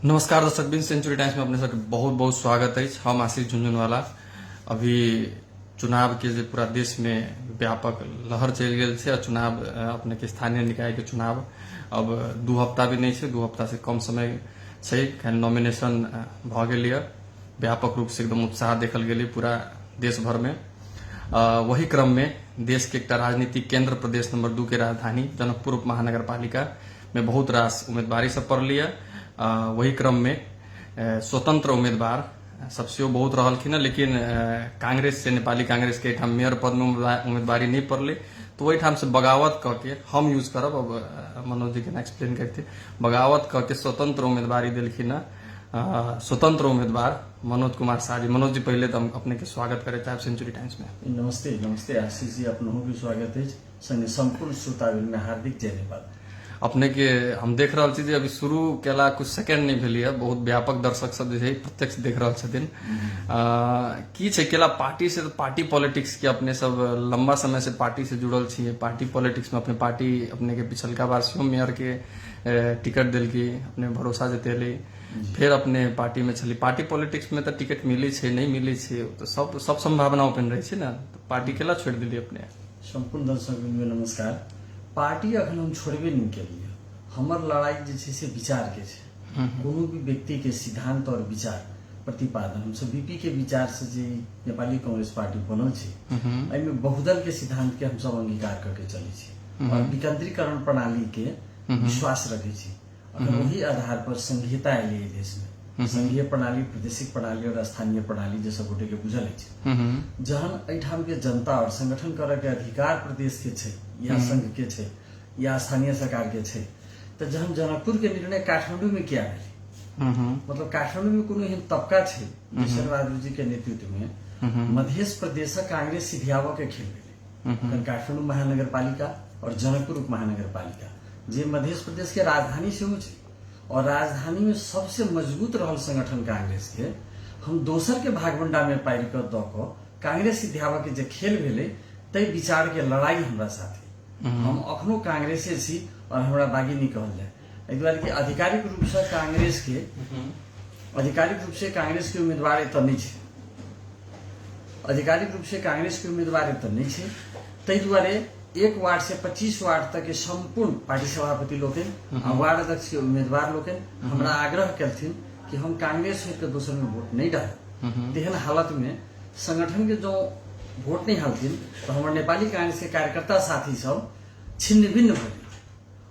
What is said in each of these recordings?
नमस्कार दर्शक बिन century times में अपने सबके बहुत बहुत स्वागत है। हम आशीष झुंझुनवाला। अभी चुनाव के जो पूरा देश में व्यापक लहर चल गई है। चुनाव अपने के स्थानीय निकाय के चुनाव अब 2 हफ्ता भी नहीं है, 2 हफ्ता से कम समय है। नॉमिनेशन भ गई है। व्यापक रूप से एकदम उत्साह देखल गई पूरा देश भर में। वही क्रम में देश के एक राजनीतिक केंद्र प्रदेश नंबर 2 के राजधानी जनकपुर उप महानगर पालिका में बहुत रास उम्मीदवारी सब पड़ लिया। वही क्रम में स्वतंत्र उम्मीदवार सबसे बहुत रहलखिन, लेकिन कांग्रेस से नेपाली कांग्रेस के ठाम मेयर पद में उम्मीदवारी नहीं पड़ले, तो वही ठाम से बगावत करके हम यूज करब। अब मनोज जी के ना एक्सप्लेन करते बगावत करके स्वतंत्र उम्मीदवारी दिलखिन। स्वतंत्र उम्मीदवार मनोज कुमार शाह जी। मनोज जी, पहले तो हम अपने के स्वागत करे चाहे सेंचुरी टाइम्स में। नमस्ते नमस्ते आशीष जी, अपनों भी स्वागत है। संगे संपूर्ण श्रोताबिन में हार्दिक जय नेपाल। अपने के हम देख रहा चीज अभी शुरू केला कुछ सेकंड नहीं भेलिए, बहुत व्यापक दर्शक सब जे प्रत्यक्ष देख रहा छथिन। की छे केला पार्टी से, पार्टी पॉलिटिक्स के अपने सब लंबा समय से पार्टी से जुड़ल छिए। पार्टी पॉलिटिक्स में अपने पार्टी अपने के पिछलका बार सीएम मेयर के टिकट दिल की अपने भरोसा जतेली, फिर अपने पार्टी में चली। पार्टी पॉलिटिक्स में तो टिकट मिली छे नहीं मिली छे तो सब संभावना ओपन रही छे ना, तो पार्टी केला छोड़ दिली अपने। संपूर्ण दर्शक में नमस्कार। पार्टी अखन हम छोड़बे नहीं केलिए। हमर लड़ाई जे छे से विचार के छे। कोनो भी व्यक्ति के सिद्धांत और विचार प्रतिपादन हम सब बीपी के विचार से जे नेपाली कांग्रेस पार्टी बनल छे, एमे बहुदल के सिद्धांत के हम सब अंगीकार करके चली छे और विकेंद्रीकरण प्रणाली के विश्वास रखे छे। अगर वही आधार पर संघीयता एले देश में, संघीय प्रणाली, प्रादेशिक प्रणाली और स्थानीय प्रणाली जे सब गोटे के बुझल है। जहन एठाम के जनता और संगठन करे के अधिकार प्रदेश के छे या संघ के छे या स्थानीय सरकार के छे, तो जहन जनकपुर के निर्णय काठमांडू में किया गया, मतलब काठमांडू में कोनो एहन तबका छे किशन राजू जी के नेतृत्व में मध्य प्रदेश कांग्रेस सिधियावा के खेल गए। काठमांडू महानगर पालिका और जनकपुर उप महानगर पालिका जे मध्य प्रदेश के राजधानी से और राजधानी में सबसे मजबूत रहल संगठन कांग्रेस के हम दोसर के भागवंडा में पारि कर द क कांग्रेस सिधियावा के जे खेल भेले तै विचार के लड़ाई हमरा साथे। हम अखनो कांग्रेसे छी और हमरा बागी नहीं कहल जाए। एहि दुआरे कि आधिकारिक रूप से कांग्रेस के उम्मीदवार एतऽ नहीं छे। आधिकारिक रूप से कांग्रेस के उम्मीदवार एतऽ नहीं छे। तै दुआरे 1 वार्ड से 25 वार्ड तक के संपूर्ण पार्टी सभापति लोकन आ वार्ड अध्यक्ष के उम्मीदवार लोकन हमरा आग्रह करथिन कि हम कांग्रेस के दोसर में वोट नहीं डालब। तेहन हालत में संगठन के जो वोट नहीं हालथिन तो हमारे नेपाली कांग्रेस के कार्यकर्ता साथी सब छिन्न भिन्न भइल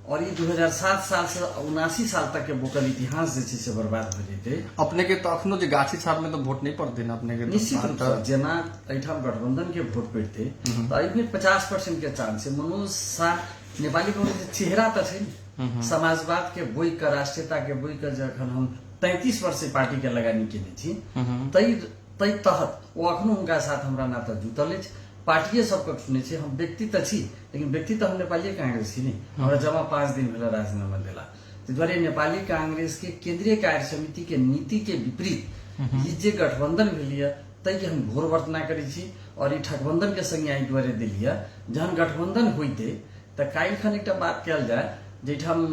और ये 2007 साल से 79 साल तक के वोकल इतिहास जे से बर्बाद हो जेते। अपने के तो अखनो जो गाछी छाप में तो वोट नहीं पड़ते ना अपने के, निश्चित रूप से जेना एठाम गठबंधन के वोट पड़ते तो एहिमे 50% के चांस है। मनोज शाह नेपाली कांग्रेस के चेहरा तो छे, समाजवाद के बोई का, राष्ट्रीयता के बोई का जखन हम 33 वर्ष से पार्टी के लगानी केने छी, तै तहत वो अखनो उनका साथ हमरा नाता जुटल अछि। पार्टी सबके सुने छे। हम व्यक्ति तो छी, लेकिन व्यक्ति तो हम नेपाली कांग्रेस की नहीं। हमारा जमा 5 दिन भेला राजीनामा देला। तो द्वारे नेपाली कांग्रेस के केंद्रीय कार्य समिति के नीति के विपरीत ये जे गठबंधन भेलिया तै के हम घोर वर्तना करी छी और ये ठगबंधन के संज्ञा एहि द्वारे देलिया। जहन गठबंधन होइते त काल्हि खन एकटा बात कयल जाय जेठाम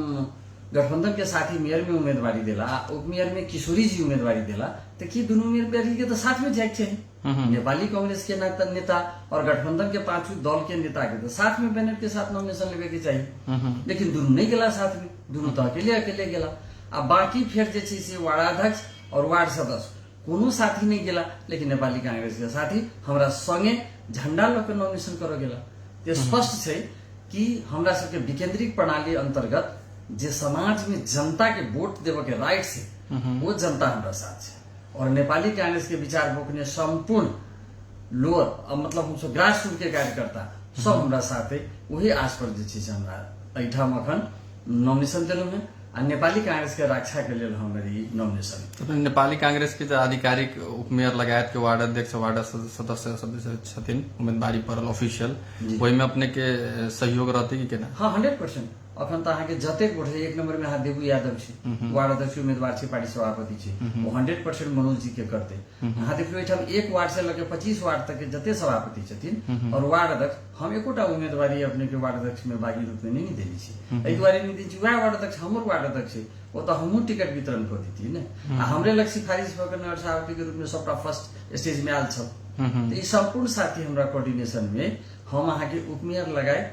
गठबंधन के साथी मेयर में उम्मीदवारी देला, उप मेयर में किशोरी जी उम्मीदवारी देला, तो कि दोनों उम्मीदवारी के तो साथ में जाए चाहिए। नेपाली कांग्रेस के नेता और गठबंधन के 5 दल के नेता के तो साथ में बैनर के साथ नॉमिनेशन लेवे के चाहिए, लेकिन दोनों नहीं गेला साथ में, दोनों तो अकेले गेला। अब बाकी फिर जे से वार्ड अध्यक्ष और वार्ड सदस्य कोनो साथी नहीं गेला, लेकिन नेपाली कांग्रेस के साथी हमरा संगे झंडा लके नॉमिनेशन करो गेला। तो स्पष्ट है कि हमरा सबके विकेंद्रिक प्रणाली अंतर्गत जे समाज में जनता के वोट देवे के राइट से वो जनता हमरा साथ है और नेपाली कांग्रेस के विचार बोकने संपूर्ण लोअर मतलब हम सब ग्रास रूट के कार्यकर्ता सब हमरा साथ है। वही आस पर जे छै हमरा एठाम अखन नॉमिनेशन देलहुं है आ नेपाली कांग्रेस के रक्षा के लिए हमारी नॉमिनेशन। तो नेपाली कांग्रेस के आधिकारिक उपमेयर लगायत के वार्ड अध्यक्ष, वार्ड सदस्य छथिन उम्मीदवारी पड़ल ऑफिशियल, वही में अपने के सहयोग रहते कि केना? हाँ, 100%। अखन त अहाँके जतेक भोट छै 1 नंबर में अहाँ देबू यादव छै वार्ड अध्यक्ष उम्मीदवार छै पार्टी सभापति छै वो 100% मनोज जी के करते अहाँ देखियो एहिठाम 1 वार्ड से लेके 25 वार्ड तक के जते सभापति छथिन और वार्ड अध्यक्ष हम एकोटा उम्मीदवारी अपने के वार्ड अध्यक्ष में बागी रूप में नहीं देने छी एहि दुआरे नहीं दै छी वह वार्ड अध्यक्ष हमर वार्ड अध्यक्ष छै वो तो हमहू टिकट वितरण कर देती ने आ हमरे लग सिफारिश भ के नगर सभापति के रूप में सबटा फर्स्ट स्टेज में आयल छल तो ई संपूर्ण साथी हमरा कोऑर्डिनेशन में हम अहाँ के उपमेयर लगाए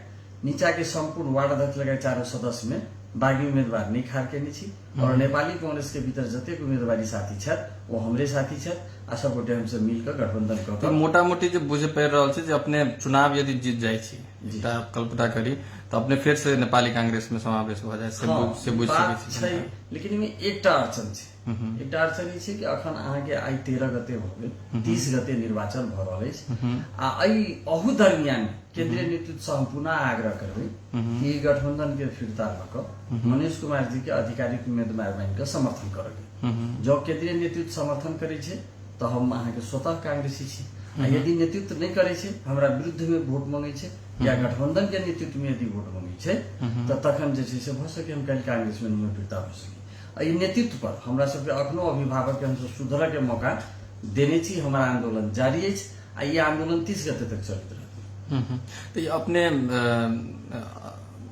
नीचा के संपूर्ण वार्ड अध्यक्ष लगाए चारों सदस्य में बागी उम्मीदवार नहीं खार के छी और नेपाली कांग्रेस के भीतर जतेक उम्मीदवारी साथी छथि वो हमरे साथी छथि आ सब गोटे हमसे मिलकर गठबंधन कर तो मोटा मोटी जो बुझे पड़ रहा है अपने चुनाव यदि जीत जाए कल्पना करी तो अपने फिर से नेपाली कांग्रेस में समावेश हो जाए से बुझ सकै छी लेकिन इमे एकटा अड़चन छै एकटा अड़चन ई छै कि अखन अहाँ के आई 13 गते भ गेल 30 गते निर्वाचन भ रहल अछि आ एहि अहू दरमियान केंद्रीय नेतृत्व से हम पुनः आग्रह करबै कि गठबंधन के फिरता ल क मनीष कुमार जी के आधिकारिक उम्मीदवार बनि के समर्थन करके जब केंद्रीय नेतृत्व समर्थन करे छै तो हम अहाँ के स्वतः कांग्रेसी छी आ यदि नेतृत्व नहीं करे छै हमरा विरुद्ध में वोट मांगे छै या गठबंधन के नेतृत्व में यदि वोट मांगे छै तो तखन जे छै से भ सके हम कल कांग्रेस में नियमितता हो सके ई नेतृत्व पर हमरा सबके अखनो अभिभावक के हमसे सुधरऽ के मौका देने छी हमारा आंदोलन जारी अछि आ ये आंदोलन 30 गते तक चलते रहते तो अपने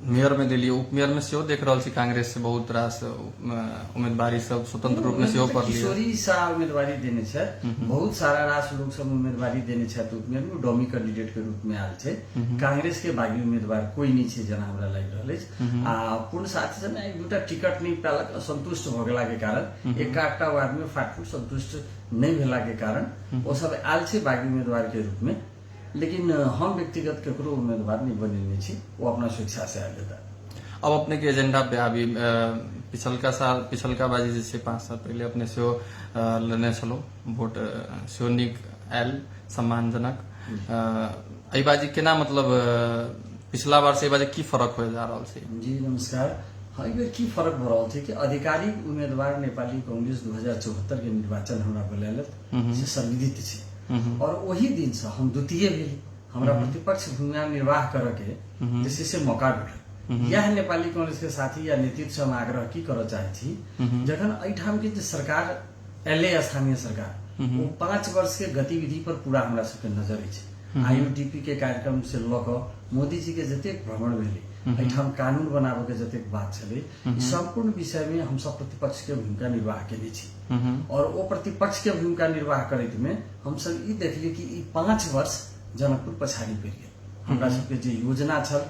मेयर में दिल्ली उपमेयर में सेहो देख रहा कांग्रेस से बहुत रास उम्मीदवारी सब स्वतंत्र रूप में सेहो पड़ली किशोरी शाह उम्मीदवारी देने छथि बहुत सारा रास लोग सब उम्मीदवारी देने छथि उपमेयर में डमी कैंडिडेट के रूप में आयल छै कांग्रेस के बागी उम्मीदवार कोई नहीं छै जना हमरा लागि रहल अछि आ पूर्ण साथी सब एक दूटा टिकट नहीं पालक असंतुष्ट भ गेला के कारण एकटा वार्ड में फाटफूट संतुष्ट नहीं भेला के कारण वो सब आयल छै बागी उम्मीदवार के रूप में लेकिन हम व्यक्तिगत केकरो उम्मीदवार नहीं बनेने छी वो अपना स्वेच्छा से आयल था अब अपने के एजेंडा पे अभी पिछलका बाजी जैसे 5 साल पहले अपने से लड़ने चलो वोट से निक आयल सम्मानजनक बाजी केना मतलब पिछला बार से बाजी की फर्क हो जा रहा है जी नमस्कार हाँ बेर की फर्क भ रहा है कि आधिकारिक उम्मीदवार नेपाली कांग्रेस 2074 के निर्वाचन हमरा बोलायल से संविदित छै और वही दिन से हम द्वितीय भेली हमरा प्रतिपक्ष भूमिका निर्वाह करे के जैसे से मौका भेटल यह नेपाली कांग्रेस के साथी या नेतृत्व से हम आग्रह की करऽ चाहे छी जखन एठाम के सरकार एले स्थानीय सरकार वो 5 वर्ष के गतिविधि पर पूरा हमरा सबके नजर अछि आईयूडीपी के कार्यक्रम से लऽ कऽ मोदी जी के जतेक भ्रमण भेलै एठाम कानून बनाबे के जतेक बात छलै संपूर्ण विषय में हम सब प्रतिपक्ष के भूमिका निर्वाह केने छी और वो प्रतिपक्ष के भूमिका निर्वाह करैत में हम सब ई देखलिए कि ई 5 वर्ष जनकपुर पछाड़ी पड़ि गेल हमरा सबके जे योजना छल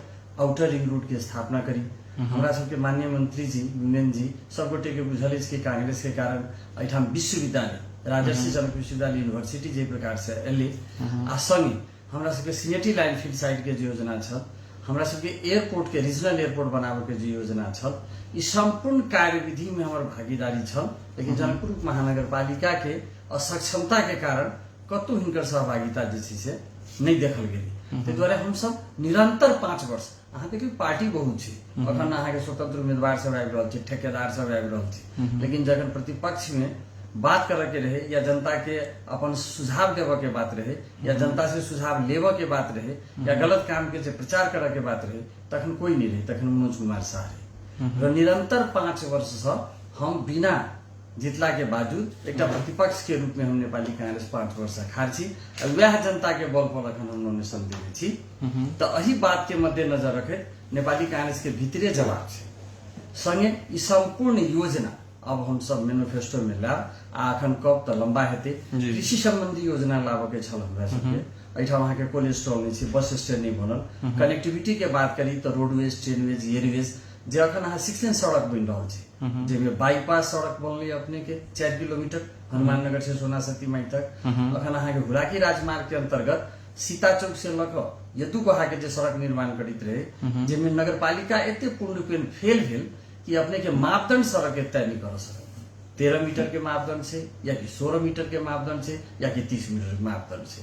आउटर रिंग रोड के स्थापना करी हमरा सबके माननीय मंत्री जी विमेन जी सब गोटे के बुझल अछि कि कांग्रेस के कारण एठाम विश्वविद्यालय राजर्षि जनक विश्वविद्यालय यूनिवर्सिटी जे प्रकार से एले आ संगे हमरा सबके सिनेटी लाइन फील्ड साइड के जे योजना छल हमरा सबके एयरपोर्ट के रीजनल एयरपोर्ट बनाबे के जे योजना छल ई संपूर्ण कार्यविधि में हमर भागीदारी छल लेकिन जनकपुर महानगर पालिका के असक्षमता के कारण कतौ हिनकर सहभागिता जे छै से नहीं देखल गेली ताहि दुआरे हम सब निरंतर 5 वर्ष अहाँ देखियो पार्टी बहुत छै अखन अहाँ के स्वतंत्र उम्मीदवार सब आबि रहल छै ठेकेदार सब आबि रहल छै लेकिन जखन प्रतिपक्ष में बात करे के रहे या जनता के अपन सुझाव देवे के बात रहे या जनता से सुझाव लेवे के बात रहे या गलत काम के प्रचार करे के बात रहे तखन कोई नहीं रहे तखन मनोज कुमार शाह रहे निरंतर 5 वर्ष से हम बिना जितला के बावजूद एक प्रतिपक्ष के रूप में हम नेपाली कांग्रेस 5 वर्ष खार छी वह जनता के बल पर अखन हम नोमिनेशन देने छी तो अही बात के मद्देनजर रखैत नेपाली कांग्रेस के भीतरे जवाब छै संगे ई संपूर्ण योजना अब हम सब मैनिफेस्टो में लाब आ अखन कब तो लंबा हेते कृषि संबंधी योजना लाबे के छल हमरा सबके एठाम अहाँ के कोल्ड स्टोर नहीं छै बस स्टैंड नहीं बनल कनेक्टिविटी के बात करी तो रोडवेज ट्रेनवेज एयरवेज जे अखन अहाँ 6 लेन सड़क बन रहल छै जेमे बाईपास सड़क बनलै अपने के 4 किलोमीटर हनुमान नगर से सोना शक्ति माई तक अखन अहाँ के हुलाकी राजमार्ग के अंतर्गत सीता चौक से लऽ कऽ यदु कहा के जे सड़क निर्माण करित रहे जेमे नगर पालिका एते पूर्ण रूपेण फेल भेल कि अपने के मापदंड सड़क तय नहीं कर सकते 13 मीटर के मापदंड से या कि 16 मीटर के मापदंड से या कि 30 मीटर के मापदंड से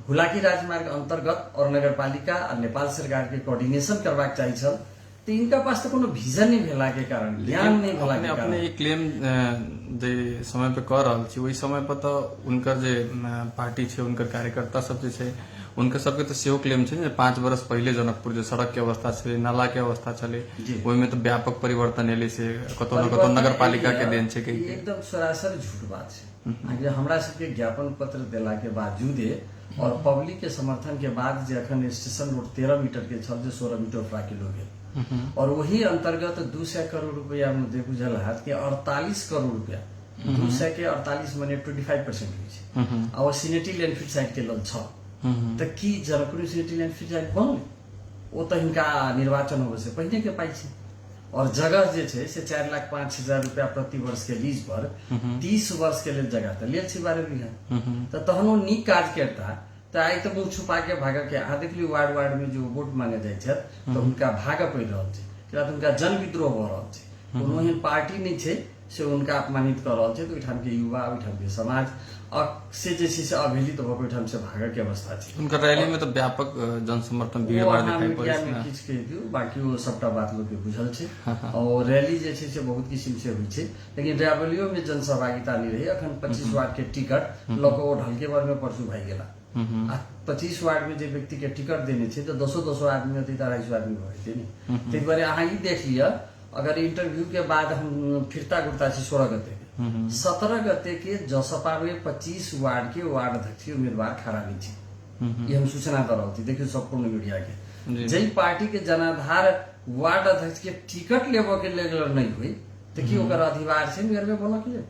हुलाकी राजमार्ग अंतर्गत और नगर पालिका और नेपाल सरकार के कोऑर्डिनेशन करवाक चाहिए छल तो इनका पास तो कोनो विजन नहीं भेला के कारण, ज्ञान नहीं भेला के कारण। अपने ये क्लेम जे समय पे कर रहल छी, वही समय पर तो उनकर जे पार्टी छे, उनकर कार्यकर्ता सब जे छे, उनकर सबके तो सेहो क्लेम छे जे 5 वर्ष पहले जनकपुर जे सड़क के अवस्था छे, नाला के अवस्था चले, ओहि में तो व्यापक परिवर्तन एले से कतो न कतो नगर पालिका के देन छे। एकदम सरासर झूठ बात छे। आगे हमरा सबके ज्ञापन पत्र देला के बावजूदे और पब्लिक के समर्थन के बाद जे अखन स्टेशन रोड 13 मीटर के छल जे 16 मीटर पर किलो गेल, और वही अंतर्गत 200 करोड़ रुपया में जे बुझल हाथ के 48 करोड़ रुपया 200 के 48 माने 25% होई छै। और सिनेटी लैंडफिल साइड के लल छ त की जनकपुर सिनेटी लैंडफिल साइड बनल ओ त हिनका निर्वाचन होबे से पहिने के पाई छै। और जगह जे छै से 4,05,000 रुपया प्रति वर्ष के लीज पर 30 वर्ष के लेल जगह त लेल छै 12 बीघा। त तहनो नीक काज करता त आई तो मुंह छुपा के भाग के अहाँ देखली वार्ड में जो वोट मांगे जाय छै तो उनका भाग पड़ रहल छै, किया तो उनका जन विद्रोह हो रहल छै। कोनो एहन पार्टी नहीं छै से उनका अपमानित कर रहल छै। तो ओइठाम के युवा, ओइठाम के समाज से जे छै से अवहेलित होकर ओइठाम से भाग के अवस्था छै। उनका रैली में तो व्यापक जनसमर्थन भीड़ भाड़ दिखाई पड़े छै। किछ कह दियो, बाकी वो सबटा बात लोग के बुझल छै। और रैली जे छै से बहुत किस्म से होई छै, लेकिन रैलियो में जनसहभागिता नहीं रही। अखन 25 वार्ड के टिकट लोग ओ ढलके बार में परसू भाई गेला। 25 वार्ड में जे व्यक्ति के टिकट देने छै तो 200 आदमी होते 250 आदमी होते नहीं। तै बारे अहाँ ई देख लिया, अगर इंटरव्यू के बाद हम फिरता गुड़ता छी 16 गते 17 गते के जसपा में 25 वार्ड के वार्ड अध्यक्ष उम्मीदवार खड़ा नहीं छे। ये हम सूचना दे रहल छी, देखियो संपूर्ण मीडिया के। जई पार्टी के जनाधार वार्ड अध्यक्ष के टिकट लेबो के लेल नहीं हुई तो की ओकर अधिकार छै मेयर में बनो के।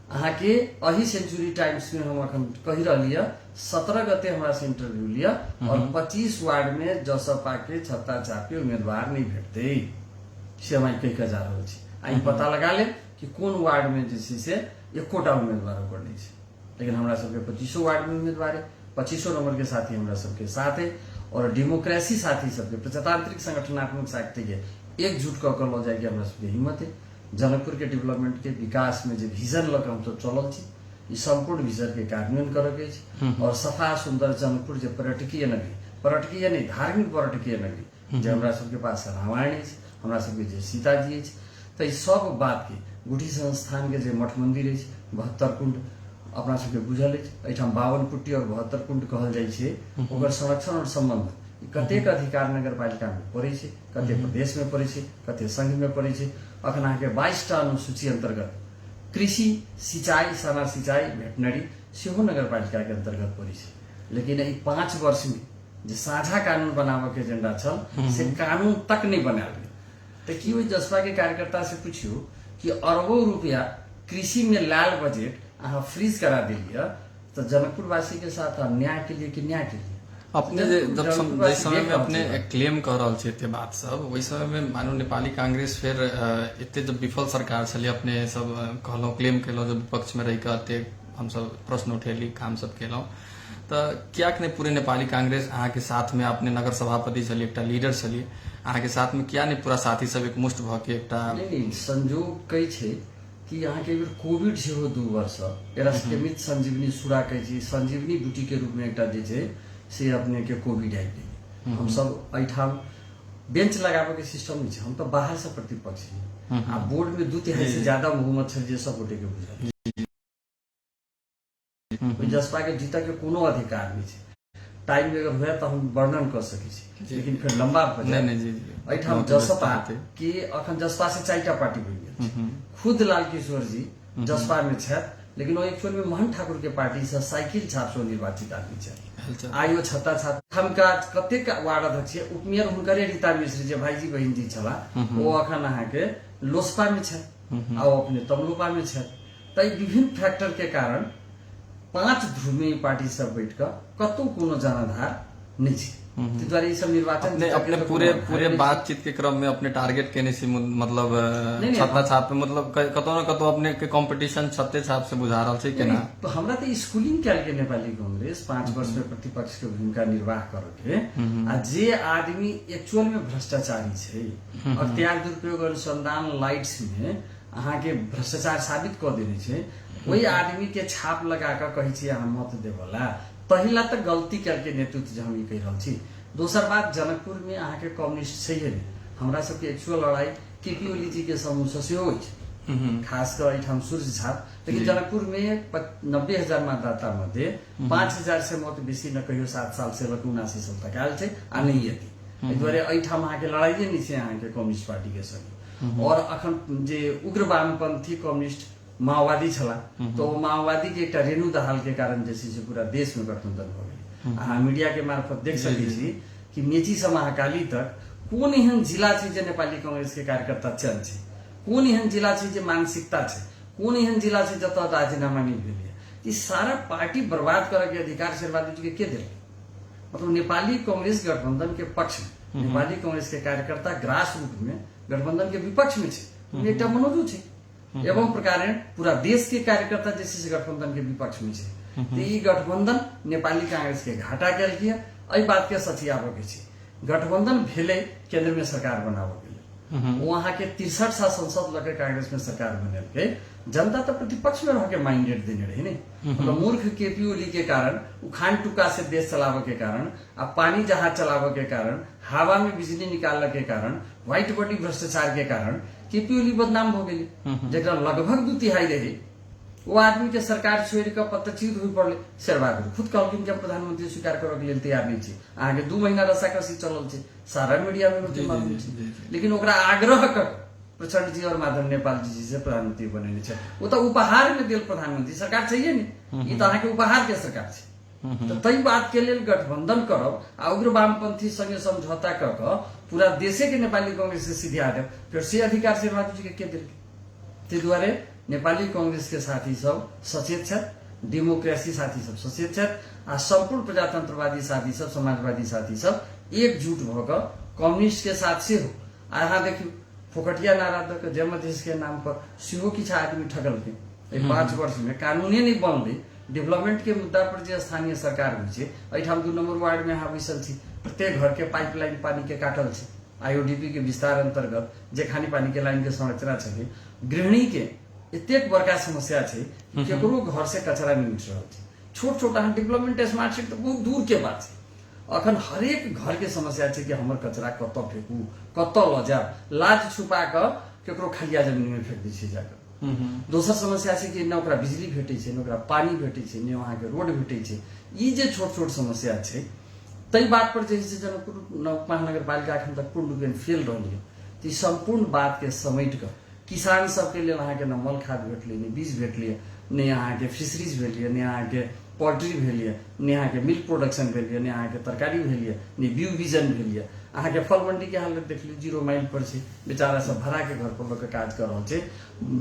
अहाँ के अही सेंचुरी टाइम्स में हम अखन कहि रहलिया 17 गते हमरा से इंटरव्यू लिया और 25 वार्ड में जसपा के छत्ता छापी उम्मीदवार नहीं भेटते से हम कह के जा रहल छी। आई पता लगा ले कि कौन वार्ड में जे छै से एकोटा उम्मीदवार ओकर नहीं छै, लेकिन हमरा सबके 25 वार्ड में उम्मीदवार है, 25 नंबर के साथी हमरा सबके साथ है। और डेमोक्रेसी साथी सबके प्रजातांत्रिक संगठनात्मक शक्ति के एकजुट क लो जाए हमरा सबके हिम्मत है। जनकपुर के डेवलपमेंट के विकास में जो विजन लग हम सब चलल छी, ई संपूर्ण विजन के कार्यान्वयन करे के छै। और सफा सुंदर जनकपुर जो पर्यटकीय नगरी, पर्यटकीय नहीं धार्मिक पर्यटकीय नगरी जो हमरा सबके पास रामायण है, हमरा सबके जे सीताजी है, तो ई सब बात के गुठी संस्थान के जे मठ मंदिर है 72 कुंड अपना सबके बुझल है। एठाम 52 कुटी और 72 कुंड कहल जाय छै। ओकर संरक्षण और संबंध कतेक अधिकार नगर पालिका में पड़े छै, कते प्रदेश में पड़े छै, कते संघ में पड़े छै। अखन अहाँ के 22टा अनुसूची अंतर्गत कृषि, सिंचाई, सना सिंचाई, वेटनरी सेहो नगर पालिका के अंतर्गत पड़े छै। लेकिन ई 5 वर्ष में जो साझा कानून बनावे के एजेंडा छल से कानून तक नहीं बनाल गेल। तो की ओहि जसपा के कार्यकर्ता से पूछियो कि अरबों रुपया कृषि में लाल बजट अहाँ फ्रीज करा दिलिए तो जनकपुर वासी के साथ अन्याय के लिए कि न्याय के लिए? अपने जब समय में अपने क्लेम कर रहल छे ते बात सब, वही समय में मानो नेपाली कांग्रेस फिर इतने जब विफल सरकार चली, अपने सब कहलो क्लेम केलो, जब विपक्ष में रही के हम सब प्रश्न उठेली, काम सब केलो, तो क्या ने पूरे नेपाली कांग्रेस अहाँ के साथ में अपने नगर सभापति चलिए, एक लीडर चलिए, अहाँ के साथ में क्या नहीं पूरा साथी सब एक मुष्ट भ के एक संजोग कई छे कि यहाँ के कोविड से हो 2 वर्ष एरा मित संजीवनी सुरा कहे छी, संजीवनी ड्यूटी के रूप में एक जे छे से अपने के कोविड आबि गेल। हम सब एठाम बेंच लगाबे के सिस्टम नहीं छे, हम तो बाहर से प्रतिपक्ष छी। आ बोर्ड में 2/3 से ज्यादा बहुमत छे जे सब गोटे के बुझल जसपा के जीता के कोनो अधिकार नहीं छे। टाइम अगर हुआ तो हम वर्णन कर सके छी, लेकिन फिर लंबा एठाम जसपा के अखन जसपा से 4टा पार्टी बन गेल। खुद लाल किशोर जी जसपा में छथि, लेकिन वो एक्चुअल में मोहन ठाकुर के पार्टी से साइकिल छाप से निर्वाचित आदमी छथि। आइयो छत्ता छाप हमका कतेक वार्ड अध्यक्ष उपमेयर हुनकरे रीता मिश्र जे भाईजी बहिन जी छला, वो अखन अहाँ के लोसपा में छथि आ अपने तमलुपा में छथि। त विभिन्न फैक्टर के कारण 5 ध्रुवीय पार्टी सब बैठ कर कतौ कोनो जनाधार नहीं छे। द्वारा सब निर्वाचन अपने पूरे बातचीत के क्रम में अपने टारगेट केने से मतलब छत्ता छाप में मतलब कतो न कतो अपने के कंपटीशन छत्ते छाप से बुझा रहल छै केना? तो हमरा तो स्कूलिंग कैल के नेपाली कांग्रेस 5 वर्ष में प्रतिपक्ष के भूमिका निर्वाह करके आ जे आदमी एक्चुअल में भ्रष्टाचारी छै, अख्तियार दुरुपयोग अनुसंधान लाइट्स में अहाँ के भ्रष्टाचार साबित कर देने छै, वही आदमी के छाप लगा कर कहे छी अहाँ मत देवला। पहिला तो गलती करके नेतृत्व जो हम कह रहा छी। दोसर बात जनकपुर में अहाँ के कम्युनिस्ट छै, हमरा सबके एक्चुअल लड़ाई केपी ओली जी के समूह से सेहो होइ छै, खासकर एहिठाम सूर्य छाप। लेकिन जनकपुर में 90,000 मतदाता मध्ये 5,000 से मत बेसी न कहियो 7 साल से 79 साल तक आयल छै आ नहीं एती। एहि दुआरे एहिठाम अहाँके लड़ाइए नहीं छै अहाँके कम्युनिस्ट पार्टी के संगे। और अखन जे उग्र वामपंथी कम्युनिस्ट माओवादी छला तो माओवादी के एकटा रेणु दहाल के कारण जे छै से पूरा देश में गठबंधन भ गेलै। अहाँ मीडिया के मार्फत देख सकै छी कि मेची से महाकाली तक कोन एहन जिला छै जे नेपाली कांग्रेस के कार्यकर्ता चल छै, कोन एहन जिला छै जे मानसिकता छै, कोन एहन जिला छै जतऽ राजीनामा नहीं भेलै। ई सारा पार्टी बर्बाद करे के अधिकार शेरबहादुर जी के देलकै। मतलब नेपाली कांग्रेस गठबंधन के पक्ष में, नेपाली कांग्रेस के कार्यकर्ता ग्रास रूट में गठबंधन के विपक्ष में छै, एकटा मनोजू छै। एवं प्रकार पूरा देश के कार्यकर्ता जैसे गठबंधन के विपक्ष में छै। तो ई गठबंधन नेपाली कांग्रेस के घाटा केलकै। एहि बात के सचियाबे के छै, गठबंधन भेले केंद्र में सरकार बनाबे गेलै, वहां के 63 सा संसद लगे कांग्रेस में सरकार बनेलकै। जनता तो प्रतिपक्ष में रह के माइंडेड देने रही नहीं। मतलब मूर्ख केपी ओली के कारण, उखान टुका से देश चलावे के कारण, आ पानी जहाज चलावे के कारण, हवा में बिजली निकालने के कारण, व्हाइट बॉडी भ्रष्टाचार के कारण केपी ओली बदनाम हो गई। जरा लगभग 2/3 रहे वो आदमी के सरकार छोड़ के पत्तचीत हुई पड़े। शेरबहादुर खुद कहलखिन कि प्रधानमंत्री स्वीकार करे के लिए तैयार नहीं छे। आगे 2 महीना रस्साकसी चलल छे, सारा मीडिया में मालूम छे। लेकिन ओकरा आग्रह कर प्रचंड जी और माधव नेपाल जी से प्रधानमंत्री बनेने छे। वो तो उपहार में दिल प्रधानमंत्री सरकार चाहिए नहीं, ये तो अहाँ के उपहार के सरकार छे। तो तई बात के लिए गठबंधन करब आ उग्र वामपंथी संगे समझौता क के पूरा देशे के नेपाली कांग्रेस से सीधा देव, फिर से अधिकार शेरबहादुर जी के दिल। ते द्वारे नेपाली कांग्रेस के साथी सब सचेत छथि, डेमोक्रेसी साथी सब सचेत छथि, आ संपूर्ण प्रजातंत्रवादी साथी सब, समाजवादी साथी सब एकजुट भ के कम्युनिस्ट के साथ से हो। अहाँ देखियो फोकटिया नारा द के जयमधेश के नाम पर सेहो किछु आदमी ठगल के। 5 वर्ष में कानूने नहीं बनले। डेवलपमेंट के मुद्दा पर जे स्थानीय सरकार होइ छै, एठाम 2 नंबर वार्ड में अहाँ बैसल छी, प्रत्येक घर के पाइपलाइन पानी के काटल छै। आईओडीपी के विस्तार अंतर्गत जे खानी पानी के लाइन के संरचना छलै, गृहिणी के एतेक बड़का समस्या छै कि केकरो घर से कचरा नहीं उठ रहल छै। छोट छोट अहाँ डेवलपमेंट स्मार्ट सिटी तो बहुत दूर के बात छै। अखन हरेक घर के समस्या छै कि हमर कचरा कत फेंकू, कत ल जाब, लाज छुपा के केकरो खलिया जमीन में फेंक दै छै जाकर। दोसर समस्या छै कि न ओकरा बिजली भेटै छै, न ओकरा पानी भेटै छै, न वहां के रोड भेटै छै। ई जे छोट छोट समस्या छै, तई बात पर जे जनकपुर महानगर पालिका अखन तक पूर्ण रूपेण फेल रहलै। तो संपूर्ण बात के समेट के किसान सबके लिए अहाँ के न मल खाद भेटलै, न बीज भेटलै, न अहाँ के फिशरीज भेटलै, न अहाँ के पोल्ट्री भेलिए, न अहाँ के मिल्क प्रोडक्शन भेलिए, न अहाँ के तरकारी भेलिए, न बीउ बीजन भेलिए। अहाँ के फल मंडी के हालत देख ली, 0 माइल पर छै, बेचारा सब भरा के घर पर लोग काज कर रहल छै।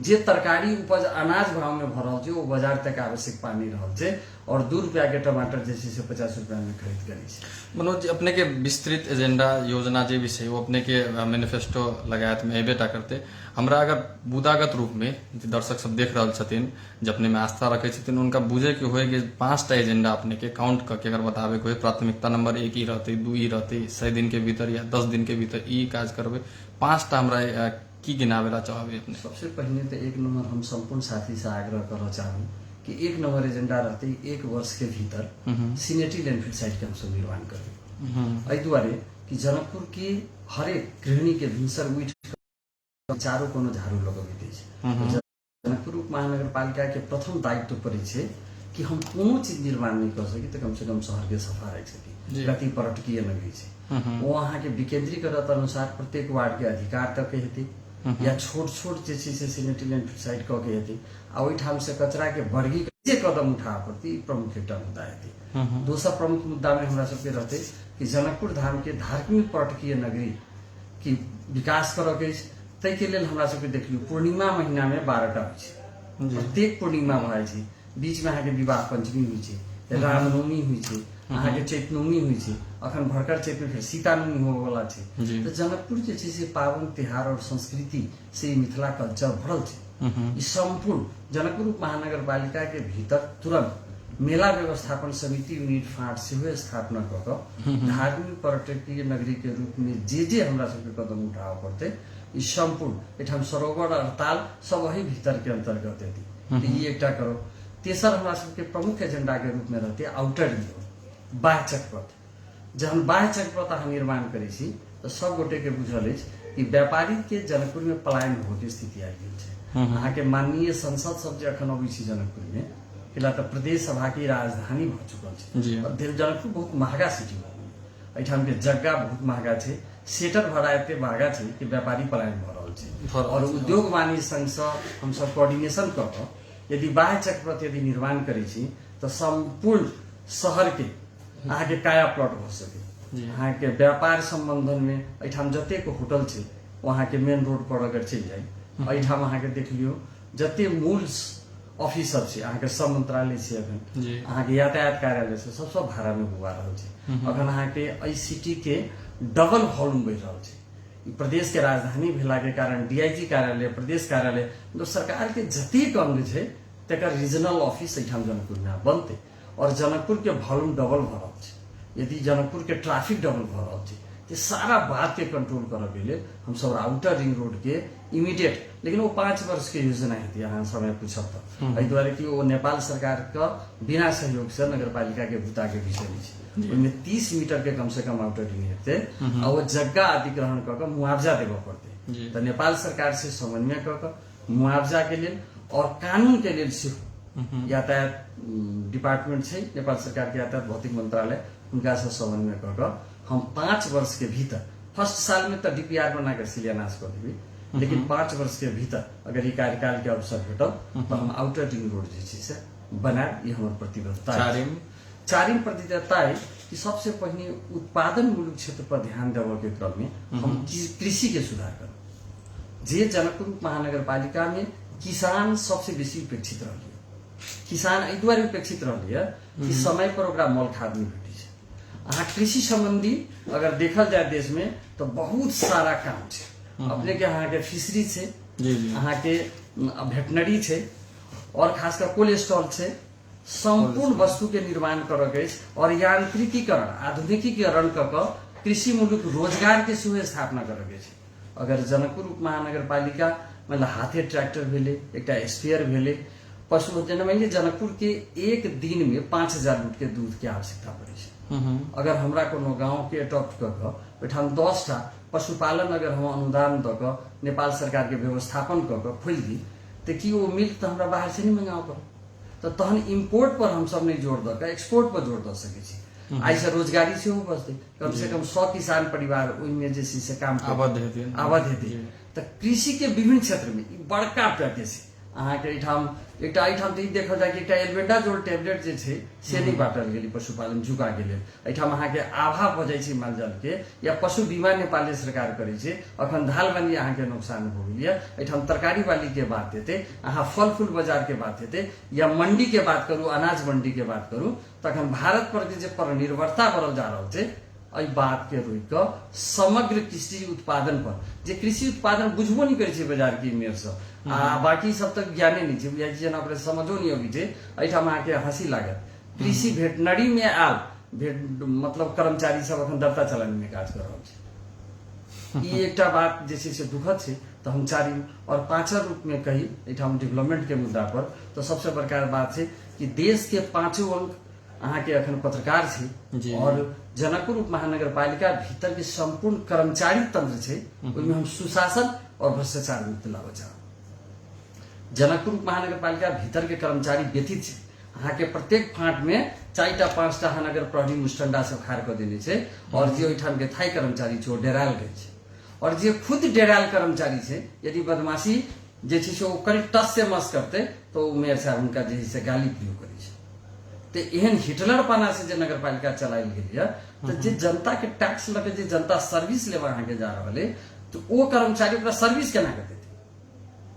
जे तरकारी उपज अनाज भाव में भ रहल छै, वो बाजार तक आवश्यक पा नहीं रहल छै, और 2 रुपया के टमाटर जे छै से 50 रुपया में खरीद करै छै। मनोज जी, अपने के विस्तृत एजेंडा योजना जे भी छै वो अपने के मैनिफेस्टो लगायत में अबेटा करते। हमरा अगर बुदागत रूप में जे दर्शक सब देख रहल छथिन, जे अपने में आस्था रखे छथिन, उनका बुझे के होय कि 5टा एजेंडा अपने के काउंट करके अगर बतावे के होय, प्राथमिकता नंबर 1 ही रहते, 2 ही रहते, 100 दिन के भीतर या 10 दिन के भीतर ई काज करबे, 5टा हमरा की गिनावेला चाहबे अपने? सबसे पहले तो 1 नंबर हम संपूर्ण साथी से आग्रह करना चाहूँ कि 1 नंबर एजेंडा रहते 1 वर्ष के भीतर सिनेटरी लैंडफिल साइट के हम सब निर्माण करबे। एहि दुआरे कि जनकपुर की हरेक गृहिणी के भिनसर उठ चारों कोनो झाड़ू लगबैत छै। जनकपुर महानगर पालिका के प्रथम दायित्व पड़े छै कि हम कोनो चीज निर्माण नहीं कर सकी तो कम से कम शहर के सफा रख सकी। गति पर्यटकीय नगरी छै, वो अहाँ के विकेंद्रीकरण अनुसार प्रत्येक वार्ड के अधिकार तक हेतै, या छोट छोट जे छै से सिनेटरी लैंडफिल साइट क के हेतै, आ ओहिठाम से कचरा के वर्गी जे कदम उठाबे पड़तै, प्रमुख एकटा मुद्दा हेतै। दोसर प्रमुख मुद्दा में हमरा सबके रहतै कि जनकपुर धाम के धार्मिक पर्यटकीय नगरी की विकास करऽ के अछि। तै के लेल हमरा सबके देखियो पूर्णिमा महीना में 12टा होइ छै, प्रत्येक पूर्णिमा भए छै, बीच में अहाँ के विवाह पंचमी होइ छै, रामनवमी होइ छै, अहाँ के चैतनवमी होइ छै, अखन भरकर चैत में फिर सीतानवमी होबे वाला छै। तो जनकपुर जे छै से पावन त्योहार और संस्कृति से मिथिला कल्चर भरल छै। ई संपूर्ण जनकपुर महानगर पालिका के भीतर तुरंत मेला व्यवस्थापन समिति यूनिट फाट से स्थापना क के धार्मिक पर्यटकीय नगरी के रूप में जे हमरा सबके कदम उठाबे पड़ते, ई संपूर्ण एठाम सरोवर हड़ताल सब वही भीतर के अंतर्गत हेतै। तो ई एकटा करो। तेसर हमरा सबके प्रमुख एजेंडा के रूप में रहते आउटर रिंग रोड, बाह्य चकपथ। जहन बाह्य चकपथ अहाँ निर्माण करै छी तो सब गोटे के बुझल कि व्यापारी के जनकपुर में पलायन होके स्थिति आ गई है। अहाँ के माननीय संसद सब जे अखन अबै छै जनकपुर में किला तो प्रदेश सभा की राजधानी भ चुकल छै और जनकपुर बहुत महंगा सिटी भ गेल। एठाम के जगह बहुत महंगा छै, सेटर भाड़ा एते महंगा छै कि व्यापारी पलायन भ रहल छै। और उद्योग वाणिज्य संघ से हम सब कोऑर्डिनेशन क के यदि बाह्य चक्रवृत्त यदि निर्माण करै छी तो संपूर्ण शहर के अहाँ के काया प्लॉट भ सके। अहाँ के व्यापार संबंधन में एठाम जते को होटल छै वहाँ के मेन रोड पर अगर चल जाए एठाम अहाँ के देख लियो जते मूल ऑफिसर छै अहाँ के सब मंत्रालय छै अखन अहाँ के यातायात कार्यालय छै सब भाड़ा में बुआ रहल छै। अखन अहाँ के एई सिटी के डबल वॉल्यूम बढ़ रहल छै। प्रदेश के राजधानी भेला के कारण डीआईजी कार्यालय प्रदेश कार्यालय मतलब सरकार के जतेक अंग छै तकर रीजनल ऑफिस एठाम जनकपुर में बनते और जनकपुर के वॉल्यूम डबल भ रहल छै। यदि जनकपुर के ट्रैफिक डबल भ रहल छै तो सारा बात के कंट्रोल करऽ के लिए हम सब आउटर रिंग रोड के इमीडिएट, लेकिन वो 5 वर्ष के योजना है अहाँ समय पूछब तो एहि दुआरे कि वो नेपाल सरकार का बिना सहयोग से नगर पालिका के भूता के विषय छै। उनमें 30 मीटर के कम से कम आउटर रिंग हेतै और वो जगह अधिग्रहण क के मुआवजा देबऽ पड़तै। तो नेपाल सरकार से समन्वय क के मुआवजा के लिए और कानून के लिए सिर्फ यातायात डिपार्टमेंट छै नेपाल सरकार के यातायात भौतिक मंत्रालय उनका से समन्वय क के हम 5 वर्ष के भीतर फर्स्ट साल में तो डीपीआर बना कर शिलान्यास कर देवी, लेकिन 5 वर्ष के भीतर अगर ये कार्यकाल के अवसर भेटल तो हम आउटर रिंग रोड से बनाए, ये हमारे प्रतिबद्धता है। चारिम प्रतिबद्धता है कि सबसे पहले उत्पादन मूलक क्षेत्र पर ध्यान देवे के क्रम में हम कृषि के सुधार कर जे जनकपुर महानगर पालिका में किसान सबसे बेसी उपेक्षित रही। किसान एहि दुआरे उपेक्षित रही कि समय पर ओकरा मोल खाद नहीं भेटी छै। अहाँ कृषि संबंधी अगर देखल जाए देश में तो बहुत सारा काम छै। अपने के अहाँ के फिशरी छै, अहाँ के वेटनरी छै और खासकर कोल्ड स्टोर छै। संपूर्ण वस्तु के निर्माण करऽ के और यांत्रिकीकरण आधुनिकीकरण क के कृषि मूलक रोजगार के सेहो स्थापना करऽ के छै। अगर जनकपुर महानगर पालिका मतलब हाथे ट्रैक्टर भेले एक स्पेयर भेले पशु मानिए जनकपुर के एक दिन में 5000 लीटर के दूध के आवश्यकता पड़े छै। अगर हमरा कोनो गांव के अडॉप्ट क के ओहिठाम 10 टा पशुपालन अगर हम अनुदान द के नेपाल सरकार के व्यवस्थापन क के खोल दी तो कि वो मिल्क तो हमरा बाहर से नहीं मंगाओ पड़े। तो तहन इम्पोर्ट पर हम सब नहीं जोर द के एक्सपोर्ट पर जोर द सके छी। आई से रोजगारी से हो बचते कम से कम 100 किसान परिवार उनमें जैसे से काम आबाद हेतै। तो कृषि के विभिन्न क्षेत्र में बड़का पैकेज है। अहाँ के एठाम तो देखल जाए कि एल्बेंडाजोल टैबलेट जे छै से नहीं बांटल गेली पशुपालन जुका के लेल। एठाम अहाँ के आभा भ जाइ छै मालजाल के या पशु बीमा नेपाली सरकार करे छै। अखन धाल वाली अहाँ के नुकसान हो गेल है। एठाम तरकारी वाली के बात हेतै, अहाँ फल फूल बाजार के बात हेतै या मंडी के बात करू अनाज मंडी के बात करू तखन भारत पर जे पर निर्भरता बढ़ल जा रहल छै एहि बात के रोक के समग्र कृषि उत्पादन पर जे कृषि उत्पादन बुझबो नहीं करे छै बाजार की मेर से आ बाकी सब तक ज्ञाने नहीं छै बुझाई जेना ओकरा समझो नहीं अबै छै। एठाम अहाँ के हंसी लागत कृषि वेटनरी में आल मतलब कर्मचारी सब अखन दर्ता चलानी में काज कर रहल छै। ई एकटा बात जे छै से दुखद छै। तो हम 4 और 5 रूप में कही एठाम डेवलपमेंट के मुद्दा पर तो सबसे बड़का बात छै कि देश के 5 अंक अहाँ के अखन पत्रकार छै और जनकपुर उप महानगर पालिका भीतर के संपूर्ण कर्मचारी तंत्र छै उनमें हम सुशासन और भ्रष्टाचार मुक्त लाबे चाहब। जनकपुर उप महानगर पालिका भीतर के कर्मचारी व्यतीत छै। अहाँ के प्रत्येक फाँट में 4 टा 5 टा नगर प्रहरी मुस्टंडा सब खाड़ कर देने छै और जे ओहिठाम के थाई कर्मचारी छै ओ डेराल रहे छै और जे खुद डेराल कर्मचारी छै यदि बदमाशी जे छै से ओ करीब टस से मस करते तो मेयर साहब उनका जे से गाली प्रयोग करे छै। तो एहन हिटलर पाना से जे नगर पालिका चलायल गेल है तो जे जनता के टैक्स लगे जे जनता सर्विस लेवा अहाँ के जा रहल है तो वो कर्मचारी ओकरा सर्विस केना करते।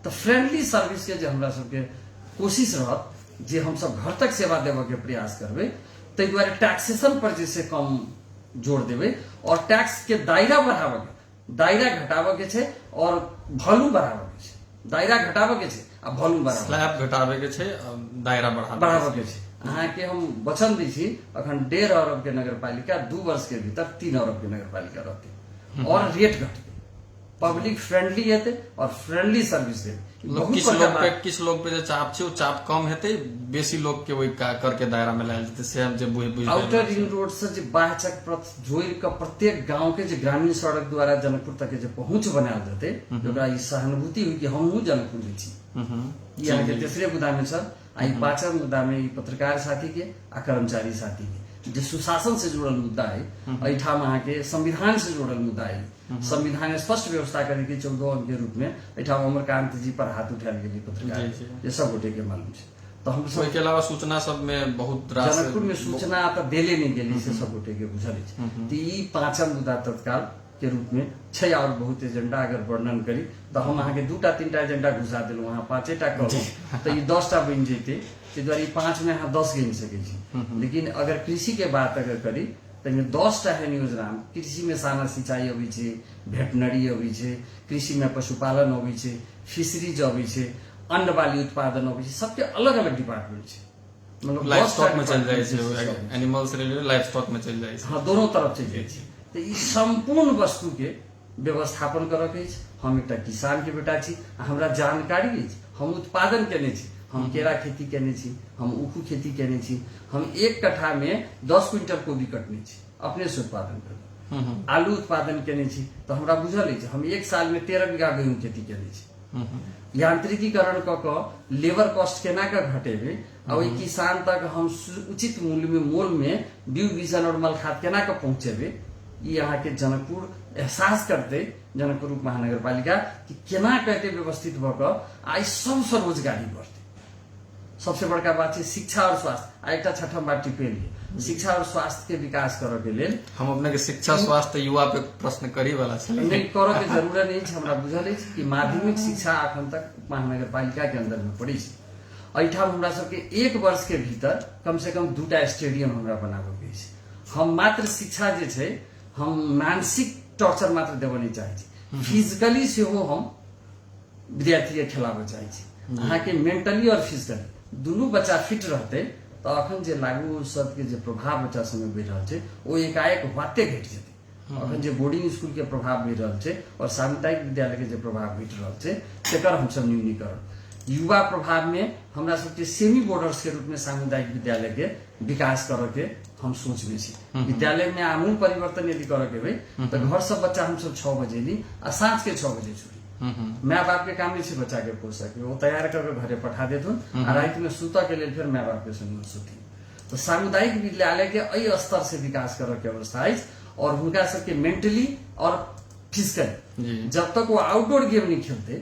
तो फ्रेंडली सर्विस के जे हमरा सबके कोशिश रहत जे हम सब घर तक सेवा देवे के प्रयास करबे ताहि दुआरे टैक्सेशन पर जैसे कम जोर देवे और टैक्स के दायरा बढ़ावे के दायरा घटावे के छै और वॉल्यूम बढ़ावे के छै। दायरा घटावे के छै आ वॉल्यूम बढ़ावे स्लैब घटावे के छै दायरा बढ़ावे के छै। अहाँ के हम वचन दी छी अखन 1.5 अरब के नगर पालिका 2 वर्ष के भीतर 3 अरब के नगर पालिका रहते और रेट घटते पब्लिक फ्रेंडली हेते और फ्रेंडली सर्विस देते। किछ लोग पे जे चाप छै, ओ चाप कम हेते, बेसी लोग के वही कर के दायरा में लायल जेते से हम जे बुझ आउटर रिंग रोड से जे बाहचक प्रत जोड़ के प्रत्येक गांव के जे ग्रामीण सड़क द्वारा जनकपुर तक के जे पहुंच बनायल जेते, ओकरा ई सहानुभूति हुई कि हमहू जनकपुर में छी। ई यहाँ के तेसरे मुद्दा में सर, आई पांचम मुद्दा में पत्रकार साथी के आ कर्मचारी साथी के जो सुशासन से जुड़ल मुद्दा है, अठाम अहाँ के संविधान से जुड़ल मुद्दा है। संविधान स्पष्ट व्यवस्था करे के 14 अंक के रूप में अठाम अमरकांत जी पर हाथ उठायल गेली पत्रकार, ये सब गोटे के मालूम है। तो हम सब के अलावा सूचना सब में बहुत जनकपुर में सूचना तो देले नहीं गेली से सब गोटे के बुझल है। तो ई पांचम मुद्दा तत्काल के रूप में छै और बहुत एजेंडा अगर वर्णन करी तो हम अहाँ के 2-3 एजेंडा घुसा दिलु, वहाँ 5टा कहूँ तो ये 10टा बन जेते। ताहि दुआरे 5 में अहाँ 10 गिन सकै छी। लेकिन अगर कृषि के बात अगर करी तो 10टा है योजना। कृषि में साना सिंचाई अबै छै, भेटनरी अबै छै, कृषि में पशुपालन अबै छै, फिशरीज अबै छै, अन्न बाली उत्पादन अबै छै, सबके अलग अलग डिपार्टमेंट छै। मतलब लाइफ स्टॉक में चल जाए छै, एनिमल से रिलेटेड लाइफ स्टॉक में चल जाए छै। हाँ, दोनों तरफ चल जाए छै। तो ई संपूर्ण वस्तु के व्यवस्थापन करऽ के अछि। हम एकटा किसान के बेटा छी, हमरा जानकारी अछि, हम उत्पादन केने छी, हम केरा खेती केने छी, हम उखू खेती केने छी, हम 1 कट्ठा में 10 क्विंटल कोबी कटने छी अपने से उत्पादन कर। आलू उत्पादन केने छी तो हमरा बुझल अछि, हम 1 साल में 13 बीघा गेहूं खेती केने छी। यांत्रिकीकरण क लेबर कॉस्ट केना के घटेबे आ ओई किसान तक हम उचित मूल्य में मोल में बीज बीजन और मल खाद केना के पहुंचेबे, ई यहाँ के जनकपुर एहसास करते जनकपुर उप महानगर पालिका कि केना कहते व्यवस्थित भक आई सबसे रोजगारी बढ़ते। सबसे बड़का बात है शिक्षा और स्वास्थ्य। आ एक छठम बात टिपेलिए शिक्षा और स्वास्थ्य के विकास करे के लेल हम अपने के शिक्षा स्वास्थ्य युवा पे प्रश्न करी वाला छलै, नहीं करे के जरूरत नहीं है। हमरा बुझल है कि माध्यमिक शिक्षा अखन तक महानगर पालिका के अंदर में पड़ी है। एठाम हमरा सबके 1 वर्ष के भीतर कम से कम 2टा स्टेडियम हमरा बनाबे के छै। हम मात्र शिक्षा जे छै, हम मानसिक टॉर्चर मात्र देव नहीं चाहे छी, फिजिकली से हो हम विद्यार्थी के खिलाबे चाहे छी। अहाँ के मेंटली और फिजिकली दुनू बच्चा फिट रहते तो अखन जे लागू औषध के जे प्रभाव बच्चा सब में बढ़ रहा है वो एकाएक वाते घट जेते। अखन जे बोर्डिंग स्कूल के प्रभाव बढ़ रहा है और सामुदायिक विद्यालय के जे प्रभाव बढ़ रहा है तेकर हम सब न्यूनीकरण युवा प्रभाव में हमरा सबके सेमी बोर्डर्स के रूप में सामुदायिक विद्यालय के विकास करे के हम सोच में छी। विद्यालय में आमूल परिवर्तन यदि करे के भाई तो घर सब बच्चा हम सब 6 बजे ली आ सांझ के 6 बजे छुट्टी। माँ बाप के काम नहीं छे बच्चा के पोषा के, वो तैयार करके घरे पठा देथुन आ रात में सुता के लिए फिर माँ बाप के संग सुती। तो सामुदायिक विद्यालय के अई स्तर से विकास करे के अवस्था है और हुनका सबके मेंटली और फिजिकली जब तक वो आउटडोर गेम नहीं खेलते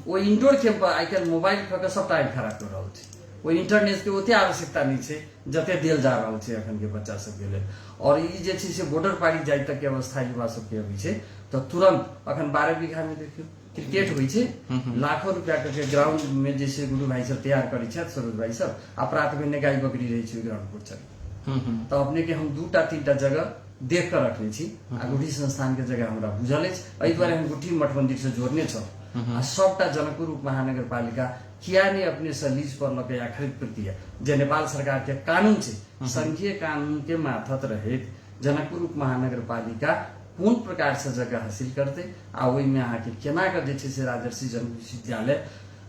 वो इंडोर गेम पर आइ काल्हि मोबाइल खके सब टाइम खराब कर रहा है। वो इंटरनेट के ओते आवश्यकता नहीं है जते देल जा रहा है अखन के बच्चा सबके लिए। और ई जे छै से बॉर्डर पारी जाए तक के अवस्था युवा सबके अभी है तो तुरंत अखन 12 बीघा में देखियो क्रिकेट होइ छै, लाखों रुपया के ग्राउंड में जैसे गुरु भाई सब तैयार करे छै, सरोज भाई सब अपराध में गाय बकरी रही छै ग्राउंड पर चल। तो अपने के हम 2-3टा जगह देख कर रखने छी आ गुठी संस्थान के जगह हमरा बुझल अछि। एहि दुआरे हम गुठी मठ मंदिर से जोड़ने छ आ सबटा जनकपुर उप महानगर पालिका किया नहीं अपने से लीज पर लगे या खरीद प्रक्रिया जे नेपाल सरकार के कानून छै, संघीय कानून के माथत रहे जनकपुर उप महानगर पालिका कोन प्रकार से जगह हासिल करते आ ओहि में अहाँ के केना के जे छै से राजर्षि जन विश्वविद्यालय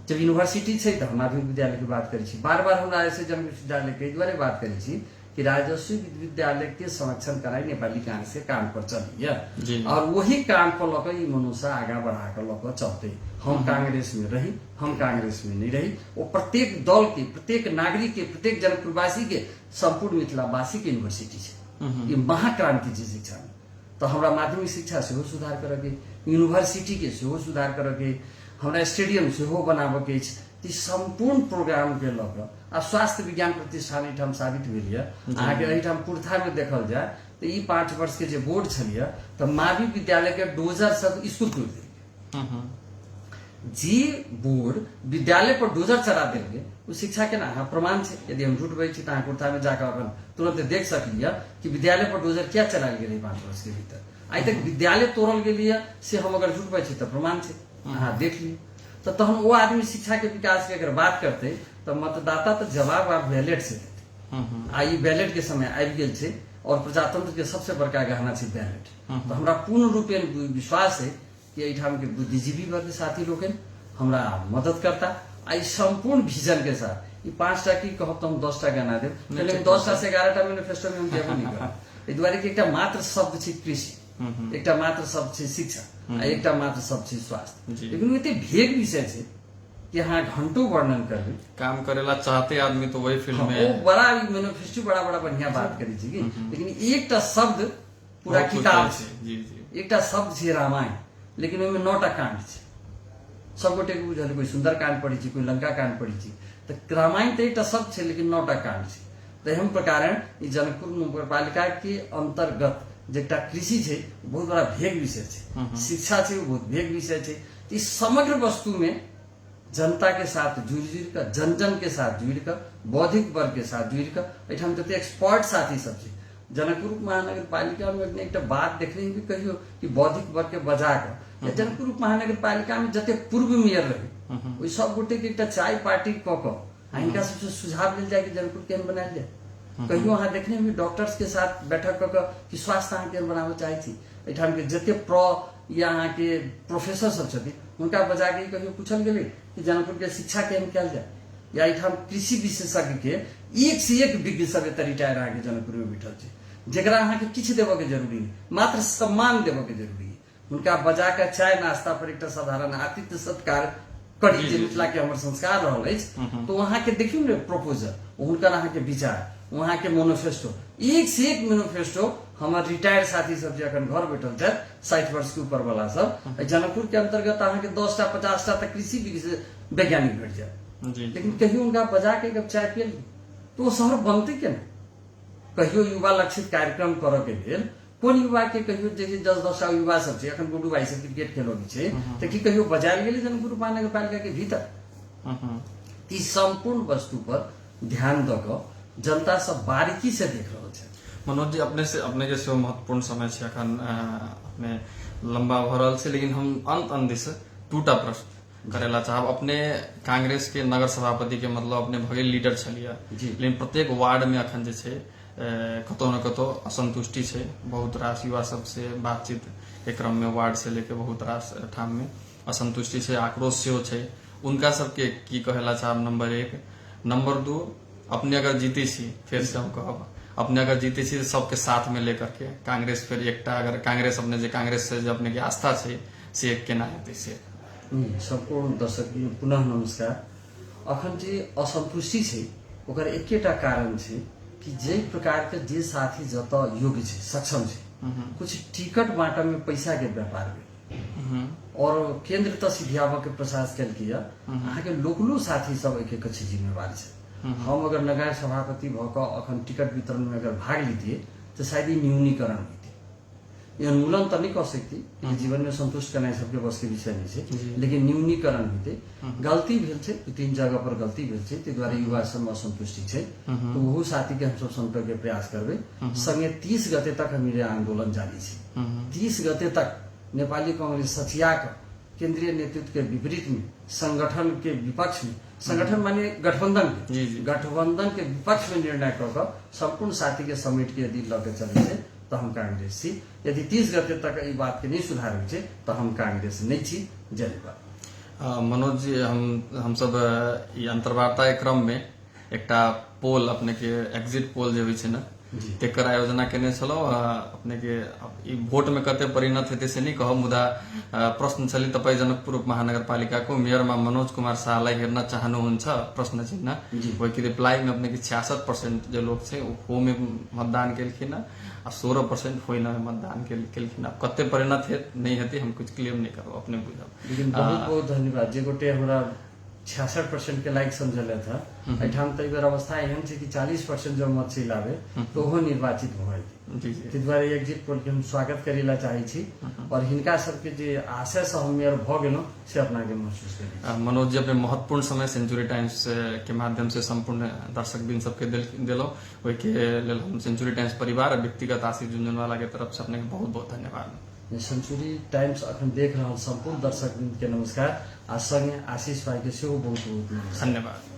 जब यूनिवर्सिटी छै तो हम माध्यमिक विद्यालय की बात करै छी। बार बार हम राजर्षि जन विश्वविद्यालय के द्वारा बात करै छी कि राजस्व विद्यालय के संरक्षण कराई नेपाली कांग्रेस के काम पर चलिए और वही काम पर लक मनुष्य आगा बढ़ा कर लक चलते। हम कांग्रेस में रही, हम कांग्रेस में नहीं रही, वो प्रत्येक दल के, प्रत्येक नागरिक के, प्रत्येक जनप्रवासी के, संपूर्ण मिथिलावासी के यूनिवर्सिटी है। ये महाक्रांति छै शिक्षा में। तो हमरा माध्यमिक शिक्षा से सुधार करके, यूनिवर्सिटी के से सुधार करके, हमरा स्टेडियम से बनाबे के संपूर्ण प्रोग्राम के लक आ स्वास्थ्य विज्ञान प्रतिष्ठान एठाम साबित भेल है। अहाँ के एठाम पुरथा में देखल जाए तो ई 5 वर्ष के जे बोर्ड छलिए तो मावी विद्यालय के डोजर सब स्कूल तोड़ देलकै। जी बोर्ड विद्यालय पर डोजर चला देलकै वो शिक्षा के ना प्रमाण छै। यदि हम झूठ बजै छी तो पुरथा में जाकर अपन तुरंत देख सकलिए कि विद्यालय पर डोजर क्या चलाल गेलै 5 वर्ष के भीतर। आई तक विद्यालय तोड़ल गेलिए से हम अगर झूठ बजै छी तो प्रमाण छै, अहाँ देख लियो। तो हम वो आदमी शिक्षा के विकास की अगर बात करते तो मतदाता तो जवाब आप बैलेट से देते। आई बैलेट के समय आबि गेल छै और प्रजातंत्र के सबसे बड़का गहना छै बैलेट। तो हमरा पूर्ण रूपेण विश्वास है कि एठाम के बुद्धिजीवी वर्ग साथी लोग हमरा मदद करता आई संपूर्ण विजन के साथ ये 5टा की कहब तो हम 10टा गना देव पहले 10टा से 11टा मैनिफेस्टो में हम देबो नहीं करब। एहि दुआरे कि एकटा मात्र शब्द छै कृषि, एकटा मात्र शब्द छै शिक्षा, आ एकटा मात्र शब्द छै स्वास्थ्य। लेकिन एते भेग विषय छै कि हाँ घंटों वर्णन करबे। काम करेला चाहते आदमी तो वही फील्ड में वो बड़ा मैनिफेस्टो बड़ा बड़ा बढ़िया बात करी छी कि लेकिन एकटा शब्द पूरा किताब छै। जी जी एकटा शब्द छै रामायण, लेकिन ओहिमे 9टा कांड छै। सब गोटे के बुझल, कोई सुंदर कांड पढ़ी छी, कोई लंका कांड पढ़ी छी, तो रामायण तो एकटा शब्द छै लेकिन 9टा कांड छै। तो एहन प्रकार ई जनकपुर नगरपालिका के अंतर्गत जेटा कृषि छै बहुत बड़ा भेग विषय छै, शिक्षा छै बहुत भेग विषय छै। इस समग्र वस्तु में जनता के साथ जुड़ कर, जन जन के साथ जुड़ कर, बौद्धिक वर्ग के साथ जुड़ कर एठाम जते एक्सपर्ट साथी सब छै। जनकपुर महानगर पालिका में एक बात देख रही कहियो कि बौद्धिक वर्ग के बजा कर जनकपुर महानगर पालिका में जते पूर्व मेयर रहे वही सब गोटे के चाय पार्टी कऽ हिनका सबसे सुझाव लेल जाए कि जनकपुर केहन बनायल जाए। कहियो अहाँ देखने में डॉक्टर्स के साथ बैठक कऽ कि स्वास्थ्य अहाँ केहन बनाबे चाहे छी, एठाम के जते या अहाँ के प्रोफेसर सब छथिन हुनका बजा के कहियो पूछल गेलै कि जनकपुर के शिक्षा केहन कयल जाए, या एठाम कृषि विशेषज्ञ के एक से एक विज्ञ सब एतऽ रिटायर अहाँ के जनकपुर में बैठल छै, जेकरा अहाँ के किछु देबऽ के जरूरी नहीं, मात्र सम्मान देबऽ के जरूरी है। उनका बजा के चाय नाश्ता पर एक साधारण आतिथ्य सत्कार करी जे मिथिला के हमर संस्कार रहल अछि। तो वहाँ के देखियो ने प्रपोजल, हुनकर अहाँ के विचार, वहाँ के मैनिफेस्टो, एक से एक मैनिफेस्टो हमार रिटायर्ड साथी सब जे अखन घर बैठल छै 60 वर्ष के ऊपर वाला सब, जनकपुर के अंतर्गत अहाँ के 10टा 50टा तक कृषि वैज्ञानिक भेट जाए। लेकिन कहियो उनका बजा के जब चाय पियल तो वो शहर बनते केना? कहियो युवा लक्षित कार्यक्रम करऽ के लेल कोन युवा के कहियो जैसे 10-10टा युवा सब छै, अखन गुडू भाई सब क्रिकेट खेलऽ छै तऽ कि कहियो बजायल गेलै जनकपुर महानगर पालिका के भीतर। ई संपूर्ण वस्तु पर ध्यान दऽ कऽ जनता सब बारीकी से देख रहल छै। मनोज जी अपने के सेहो महत्वपूर्ण समय छै अखन, अपने लंबा भऽ रहल छै, लेकिन हम अंत दिस 2टा प्रश्न करेला चाहब। अपने कांग्रेस के नगर सभापति के मतलब अपने भगे लीडर छलिए, लेकिन प्रत्येक वार्ड में अखन जे छै कतौ न कतौ असंतुष्टि छै। बहुत रास युवा सब से बातचीत के क्रम में वार्ड से लेके बहुत रास ठाम में असंतुष्टि छै, आक्रोश सेहो छै। उनका सबके की कहेला चाहब, नंबर 1। नंबर 2, अपने अगर जीते छी, फिर से हम कहब अपने अगर जीते छी सबके साथ में लेकर के कांग्रेस फिर एकटा अगर कांग्रेस अपने जे कांग्रेस से जे अपने के आस्था छै से केना हेतै से। संपूर्ण दर्शक पुनः नमस्कार। अखन जे असंतुष्टि छै ओकर एकेटा कारण छै कि जे प्रकार के जे साथी जतऽ योग्य छै, सक्षम छै, कुछ टिकट बांटऽ में पैसा के व्यापार भेल और केंद्र तक सिधियाबऽ के प्रयास केलकै। अहाँ के लोकलो साथी सब एक कच्ची जिम्मेवार छै। हम अगर नगर सभापति भऽ कऽ अखन टिकट वितरण में अगर भाग लेतियै तो शायद न्यूनीकरण होती, ये उन्मूलन तो नहीं कर सकती, जीवन में संतुष्ट करना सबके बस के विषय नहीं है, लेकिन न्यूनीकरण होते। गलती भेल छै, 3 जगह पर गलती भेल छै, ताहि दुआरे युवा सब असंतुष्टि छै। तो वो साथी के हम सब संपर्क के प्रयास करबे। संगे 30 गते तक हमारे आंदोलन जारी छै। 30 गते तक नेपाली कांग्रेस सचिया केंद्रीय नेतृत्व के विपरीत में, संगठन के विपक्ष में, संगठन माने गठबंधन के, गठबंधन के विपक्ष में निर्णय कर संपूर्ण साथी के समेट के यदि लगे चले छै तो हम कांग्रेस छी। यदि 30 गते तक ई बात के नहीं सुधार होइ छै तो हम कांग्रेस नहीं छी। जय बाबा। मनोज जी, हम सब ई अंतर्वार्ता के क्रम में एकटा पोल अपने के एग्जिट पोल जे होइ छै ना, तेकर आयोजना केने छलौ। अपने के ई वोट में कते परिणत हेतै से नहीं कहब, मुदा प्रश्न छली तपाईँ जनकपुर महानगरपालिकाको मेयरमा मनोज कुमार शाहलाई हेर्न चाहनुहुन्छ प्रश्न चिन्ह। वही रिप्लाई में अपने के 66% जो लोग छे वो में मतदान केलखिन आ 16% होइन में मतदान केलखिन। अब कते परिणत हेत नहीं हेतै हम कुछ क्लेम नहीं करब, अपने बुझब। लेकिन बहुत बहुत धन्यवाद जे गोटे हमरा 66% के लाइक समझल था। एठाम तो बेर अवस्था एहन छै कि 40% जो मत लावे तो वो निर्वाचित भऽ जेतै। ताहि दुआरे एग्जिट पोल के हम स्वागत करेला चाहे छी और हिनका सबके जे आशय से हम मेयर भऽ गेलहुँ से अपना के महसूस करी। मनोज जी, अपने महत्वपूर्ण समय सेंचुरी टाइम्स के माध्यम से संपूर्ण दर्शक बिन सबके दिलौ, ओहि के लेल हम सेंचुरी टाइम्स परिवार और व्यक्तिगत आशीष झुनझुनवाला के तरफ से अपने बहुत बहुत धन्यवाद। सेंचुरी टाइम्स अखन देख रहल संपूर्ण दर्शक बिन के नमस्कार। आ संगे आशीष भाई के सेहो बहुत बहुत धन्यवाद।